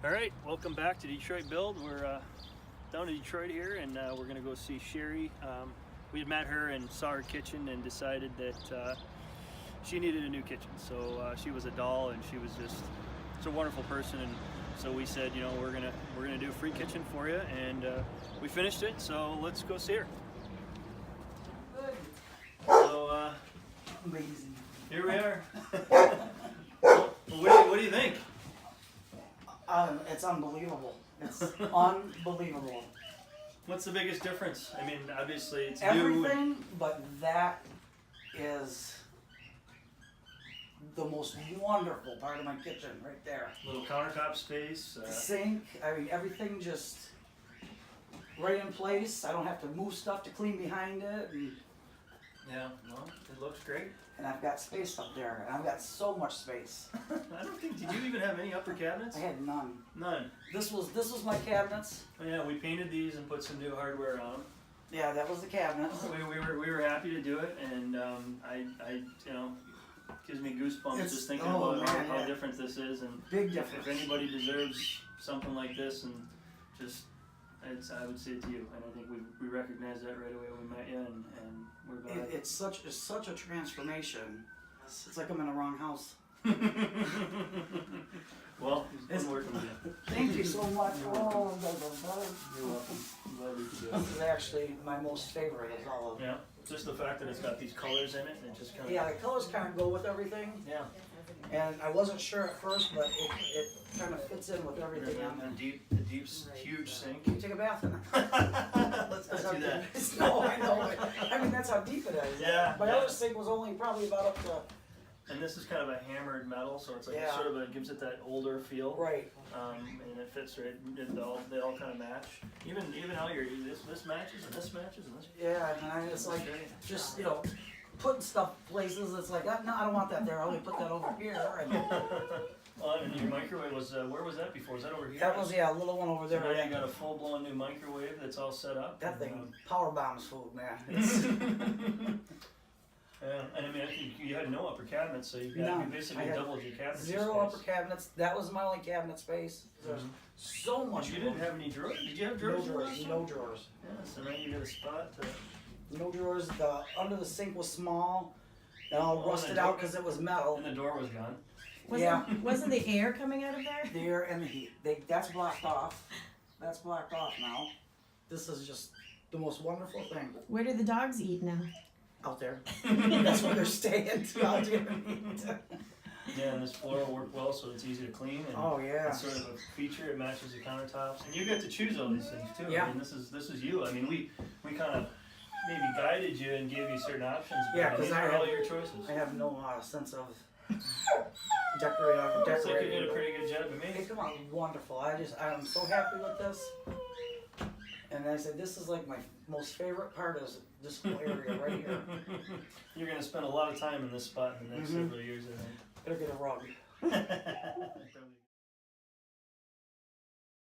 All right, welcome back to Detroit Build. We're down in Detroit here, and we're gonna go see Sherry. We had met her and saw her kitchen and decided that she needed a new kitchen. So she was a doll, and she was just a wonderful person. And so we said, you know, we're gonna do a free kitchen for you, and we finished it. So let's go see her. So Amazing. here we are. Well, what do you think? It's unbelievable. It's unbelievable. What's the biggest difference? I mean, obviously it's new. Everything, but that is the most wonderful part of my kitchen right there. Little countertop space. The sink, I mean, everything just right in place. I don't have to move stuff to clean behind it. Yeah, no, it looks great. And I've got space up there. And I've got so much space. I don't think, did you even have any upper cabinets? I had none. None. This was my cabinets. Oh, yeah, we painted these and put some new hardware on them. Yeah, that was the cabinets. We were happy to do it, and I you know, gives me goosebumps It's- just thinking oh, about man, how yeah. different this is, and Big if difference. anybody deserves something like this, and just, I would say it to you, and I think we recognized that right away when we met you, and we're glad. It's such a transformation. It's like I'm in the wrong house. Well, it's been working with you. Thank you so much. Oh, You're welcome. I'm glad we could do this it. is actually my most favorite of all of them. Yeah, just the fact that it's got these colors in it, and it just kind of. Yeah, the colors kind of go with everything, Yeah. and I wasn't sure at first, but it kind of fits in with everything. The deep, huge sink. Can you take a bath in it? Let's not do that. No, I know. But, I mean, that's how deep it is. Yeah, My yeah. other sink was only probably about up to And this is kind of a hammered metal, so it's like Yeah. sort of it gives it that older feel. right. And it fits right. They all kind of match. Even how this matches and this matches and this. Yeah, and it's like just putting stuff places. It's like no, I don't want that there. I'll only put that over here. And Well, and your microwave was where was that before? Was that over here? that was a little one over So there. now you got a full blown new microwave that's all set up. That thing power bombs food, man. It's, Yeah, and I mean, I think you had no upper cabinets, so you None. basically I had doubled your cabinet space. zero upper cabinets. That was my only cabinet space. There's so much. You didn't have any drawers? Did you have drawers? no drawers. No drawers. Yeah, so now you got a spot to. No drawers. The under the sink was small, and all Oh, rusted the out door- because it was metal. And the door was gone. Wasn't the air coming out of there? The air and the heat. That's blocked off. That's blocked off now. This is just the most wonderful thing Where do the dogs eat now? out there. That's where they're staying out here. Yeah, and this floor will work well, so it's easy to clean. And Oh yeah. it's sort of a feature. It matches the countertops, and you get to choose all these things too. Yeah. I mean, this is you. I mean, we kind of maybe guided you and gave you certain options. But Yeah, 'cause these I are have- all your choices. I have no sense of Looks like you decorating. did a pretty good job. It It made come out wonderful. I'm so happy with this. And I said, this is like my most favorite part is this whole area right here. You're gonna spend a lot of time in this spot in the next Mhm. several years, I think. Better get a rug. Probably.